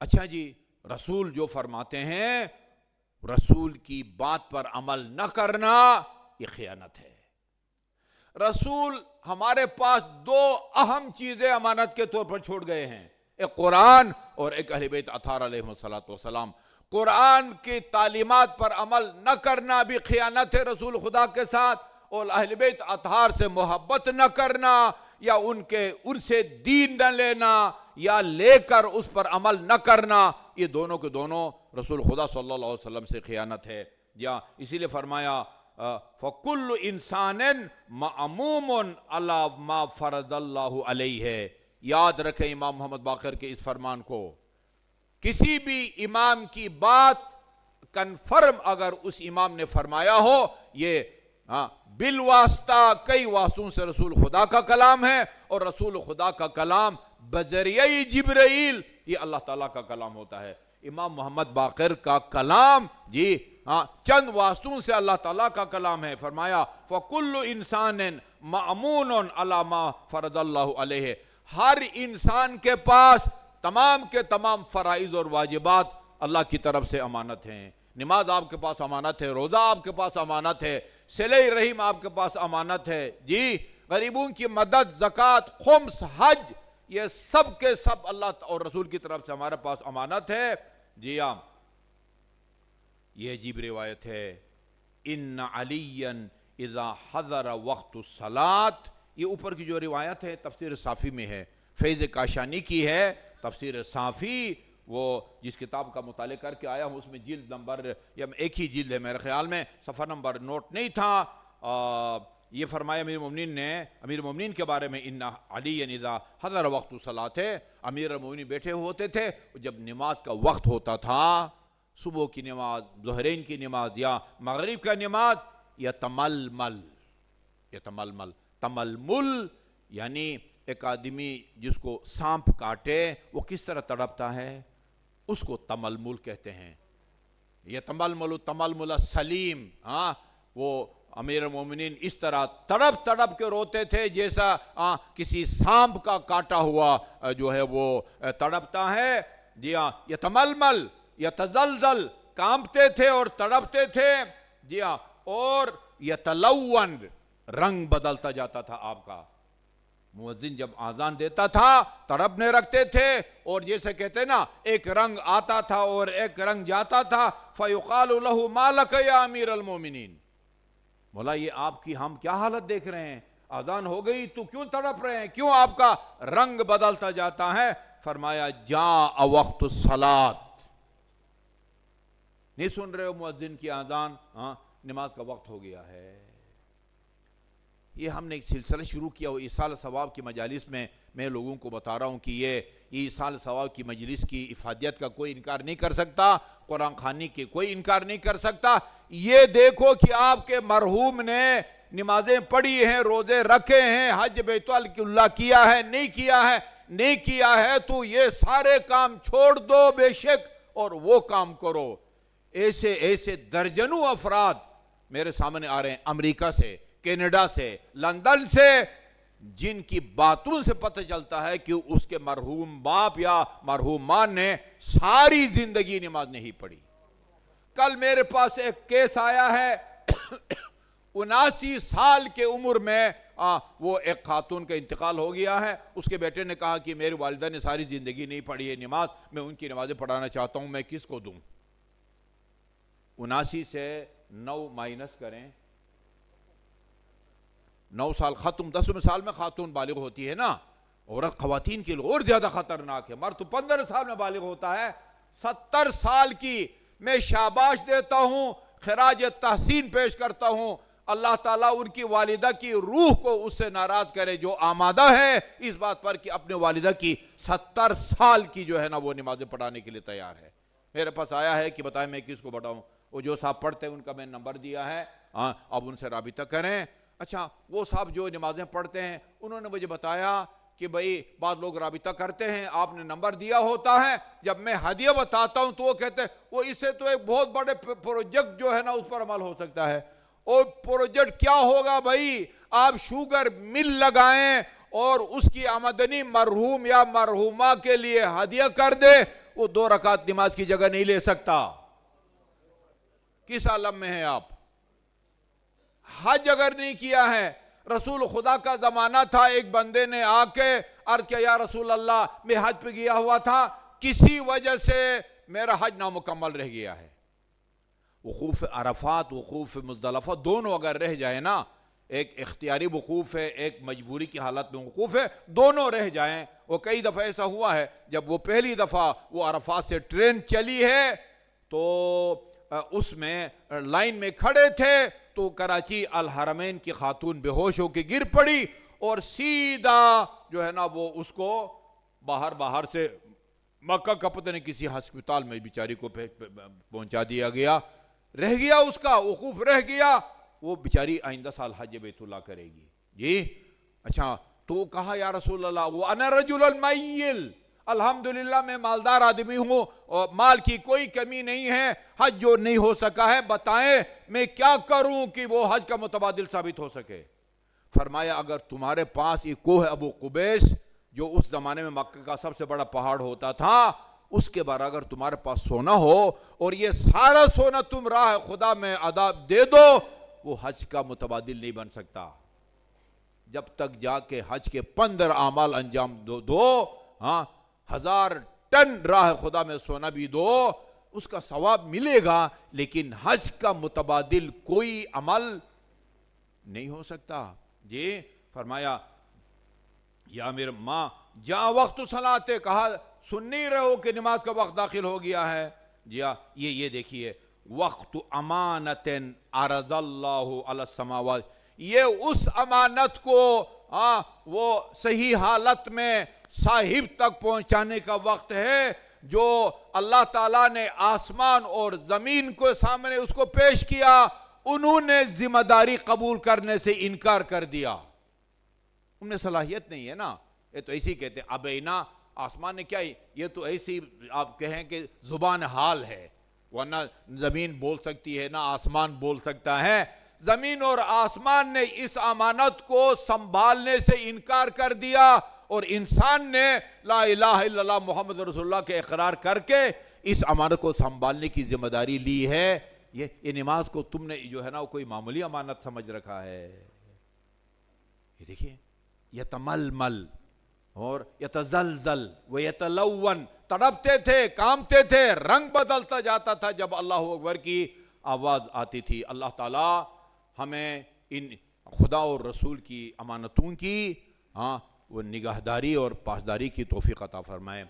اچھا جی، رسول جو فرماتے ہیں رسول کی بات پر عمل نہ کرنا یہ خیانت ہے۔ رسول ہمارے پاس دو اہم چیزیں امانت کے طور پر چھوڑ گئے ہیں، ایک قرآن اور ایک اہل بیت اطہار علیہ السلام۔ قرآن کی تعلیمات پر عمل نہ کرنا بھی خیانت ہے رسول خدا کے ساتھ، اور اہل بیت اطہار سے محبت نہ کرنا یا ان سے دین نہ لینا یا لے کر اس پر عمل نہ کرنا، یہ دونوں کے دونوں رسول خدا صلی اللہ علیہ وسلم سے خیانت ہے۔ یا اسی لیے فرمایا فَكُلُّ إِنسَانٍ مَأْمُومٌ عَلَى مَا فَرَضَ اللَّهُ عَلَيْهِ۔ یاد رکھیں امام محمد باقر کے اس فرمان کو، کسی بھی امام کی بات کنفرم اگر اس امام نے فرمایا ہو، یہ بالواسطہ کئی واسطوں سے رسول خدا کا کلام ہے، اور رسول خدا کا کلام بذریعہ جبرائیل یہ اللہ تعالیٰ کا کلام ہوتا ہے۔ امام محمد باقر کا کلام چند واسطوں سے اللہ تعالیٰ کا کلام ہے۔ فرمایا فَكُلُّ إِنسَانٍ مَأْمُونٌ عَلَى مَا فَرَضَ اللَّهُ عَلَيْهِ، ہر انسان کے پاس تمام کے تمام فرائض اور واجبات اللہ کی طرف سے امانت ہیں۔ نماز آپ کے پاس امانت ہے، روزہ آپ کے پاس امانت ہے، صلہ رحم آپ کے پاس امانت ہے، جی غریبوں کی مدد، زکوٰۃ، خمس، حج، یہ سب کے سب اللہ اور رسول کی طرف سے ہمارے پاس امانت ہے۔ جی ہاں، یہ عجیب روایت ہے، ان علی اذا حضر وقت الصلاۃ، یہ اوپر کی جو روایت ہے تفسیر صافی میں ہے، فیض کاشانی کی ہے تفسیر صافی، وہ جس کتاب کا مطالعہ کر کے آیا ہوں اس میں جلد نمبر یا ایک ہی جلد ہے میرے خیال میں، صفحہ نمبر نوٹ نہیں تھا۔ یہ فرمایا امیر المومنین کے بارے میں، ان علی اذا حضر وقت الصلاۃ ہے، امیر المومنین بیٹھے ہوتے تھے جب نماز کا وقت ہوتا تھا، صبح کی نماز، ظہرین کی نماز یا مغرب کا نماز، یتململ تململ یعنی ایک آدمی جس کو سانپ کاٹے وہ کس طرح تڑپتا ہے، اس کو تململ کہتے ہیں۔ یتململ تململ السلیم، وہ امیر المومنین اس طرح تڑپ تڑپ کے روتے تھے جیسا کسی سانپ کا کاٹا ہوا جو ہے وہ تڑپتا ہے۔ جی ہاں، یتململ یتزلزل، کانپتے تھے اور تڑپتے تھے۔ جی ہاں، اور یتلون، رنگ بدلتا جاتا تھا آپ کا۔ مؤذن جب آذان دیتا تھا تڑپنے رکھتے تھے، اور جیسے کہتے ہیں نا ایک رنگ آتا تھا اور ایک رنگ جاتا تھا، فَيُقَالُ لَهُ مَا لَكَ يَا امیر المومنین، مولا یہ آپ کی ہم کیا حالت دیکھ رہے ہیں، آذان ہو گئی تو کیوں تڑپ رہے ہیں، کیوں آپ کا رنگ بدلتا جاتا ہے؟ فرمایا جاء وقت الصلاۃ، نہیں سن رہے ہو مؤذن کی آذان، نماز کا وقت ہو گیا ہے۔ یہ ہم نے ایک سلسلہ شروع کیا وہ ایصال ثواب کی مجالس میں، میں لوگوں کو بتا رہا ہوں کہ یہ ایصال ثواب کی مجلس کی افادیت کا کوئی انکار نہیں کر سکتا، قرآن خوانی کے کوئی انکار نہیں کر سکتا۔ یہ دیکھو کہ آپ کے مرحوم نے نمازیں پڑھی ہیں، روزے رکھے ہیں، حج بیت اللہ کیا ہے نہیں کیا ہے، نہیں کیا ہے تو یہ سارے کام چھوڑ دو بے شک اور وہ کام کرو۔ ایسے درجنوں افراد میرے سامنے آ رہے ہیں، امریکہ سے، کینیڈا سے، لندن سے، جن کی باتوں سے پتہ چلتا ہے کہ اس کے مرحوم باپ یا مرحوم ماں نے ساری زندگی نماز نہیں پڑھی۔ کل میرے پاس ایک کیس آیا ہے 79 سال کے عمر میں وہ ایک خاتون کا انتقال ہو گیا ہے، اس کے بیٹے نے کہا کہ میری والدہ نے ساری زندگی نہیں پڑھی ہے نماز، میں ان کی نمازیں پڑھانا چاہتا ہوں، میں کس کو دوں؟ 79 سے 9 مائنس کریں، 9 سال ختم، 10 سال میں خاتون بالغ ہوتی ہے نا، عورت خواتین کے لیے اور زیادہ خطرناک ہے، مرد تو 15 سال میں بالغ ہوتا ہے۔ 70 سال کی میں شاباش دیتا ہوں، خراج تحسین پیش کرتا ہوں، اللہ تعالیٰ ان کی والدہ کی روح کو اس سے ناراض کرے جو آمادہ ہے اس بات پر کہ اپنے والدہ کی 70 سال کی جو ہے نا وہ نمازیں پڑھانے کے لیے تیار ہے۔ میرے پاس آیا ہے کہ بتائیں میں کس کو بتاؤں، وہ جو صاحب پڑھتے ہیں ان کا میں نمبر دیا ہے، اب ان سے رابطہ کریں۔ اچھا، وہ صاحب جو نمازیں پڑھتے ہیں انہوں نے مجھے بتایا کہ بھئی بعض لوگ رابطہ کرتے ہیں، آپ نے نمبر دیا ہوتا ہے، جب میں ہدیہ بتاتا ہوں تو وہ کہتے ہیں وہ اس سے تو ایک بہت بڑے پروجیکٹ جو ہے نا اس پر عمل ہو سکتا ہے۔ اور پروجیکٹ کیا ہوگا بھئی؟ آپ شوگر مل لگائیں اور اس کی آمدنی مرحوم یا مرحومہ کے لیے ہدیہ کر دیں، وہ 2 رکعت نماز کی جگہ نہیں لے سکتا۔ کس عالم میں ہیں آپ؟ حج اگر نہیں کیا ہے، رسول خدا کا زمانہ تھا، ایک بندے نے آ کے عرض کیا یا رسول اللہ میں حج پہ گیا ہوا تھا، کسی وجہ سے میرا حج نامکمل رہ گیا ہے۔ وقوف عرفات، وقوف مزدلفہ دونوں اگر رہ جائیں نا، ایک اختیاری وقوف ہے، ایک مجبوری کی حالت میں وقوف ہے، دونوں رہ جائیں۔ وہ کئی دفعہ ایسا ہوا ہے، جب وہ پہلی دفعہ وہ عرفات سے ٹرین چلی ہے تو اس میں لائن میں کھڑے تھے تو کراچی الحرمین کی خاتون بے ہوش ہو کے گر پڑی اور سیدھا جو ہے نا وہ اس کو باہر سے مکہ کا پتہ نہیں کسی ہسپتال میں بیچاری کو پہنچا دیا گیا، رہ گیا اس کا وقوف رہ گیا، وہ بیچاری آئندہ سال حج بیت اللہ کرے گی۔ جی اچھا، تو کہا یا رسول اللہ وَأَنَا رَجُلٌ مَيِّلٌ، الحمدللہ میں مالدار آدمی ہوں اور مال کی کوئی کمی نہیں ہے، حج جو نہیں ہو سکا ہے بتائیں میں کیا کروں کہ وہ حج کا متبادل ثابت ہو سکے۔ فرمایا اگر تمہارے پاس یہ کوہ ابو قبیس جو اس زمانے میں مکہ کا سب سے بڑا پہاڑ ہوتا تھا، اس کے بعد اگر تمہارے پاس سونا ہو اور یہ سارا سونا تم راہ خدا میں ادا دے دو، وہ حج کا متبادل نہیں بن سکتا۔ جب تک جا کے حج کے 15 اعمال انجام دو، 1000 ٹن راہ خدا میں سونا بھی دو، اس کا ثواب ملے گا، لیکن حج کا متبادل کوئی عمل نہیں ہو سکتا۔ جی فرمایا یا میرے ماں جا وقت صلاتے، کہا سن نہیں رہے ہو کہ نماز کا وقت داخل ہو گیا ہے؟ جی ہاں، یہ دیکھیے وقت امانت عرض اللہ علی السماوات، یہ اس امانت کو وہ صحیح حالت میں صاحب تک پہنچانے کا وقت ہے جو اللہ تعالیٰ نے آسمان اور زمین کو سامنے اس کو پیش کیا، انہوں نے ذمہ داری قبول کرنے سے انکار کر دیا، ان میں صلاحیت نہیں ہے نا۔ یہ تو ایسی کہتے ہیں ابینا، آسمان نے کیا، یہ تو ایسی آپ کہیں کہ زبان حال ہے، ورنہ زمین بول سکتی ہے نہ آسمان بول سکتا ہے۔ زمین اور آسمان نے اس امانت کو سنبھالنے سے انکار کر دیا اور انسان نے لا الہ الا اللہ محمد رسول اللہ کے اقرار کر کے اس امانت کو سنبھالنے کی ذمہ داری لی ہے۔ یہ نماز کو تم نے جو ہے نا کوئی معمولی امانت سمجھ رکھا ہے۔ یہ دیکھیے یتململ اور یتزلزل ویتلون، تڑپتے تھے، کامتے تھے، رنگ بدلتا جاتا تھا جب اللہ اکبر کی آواز آتی تھی۔ اللہ تعالی ہمیں ان خدا اور رسول کی امانتوں کی وہ نگہداری اور پاسداری کی توفیق عطا فرمائے۔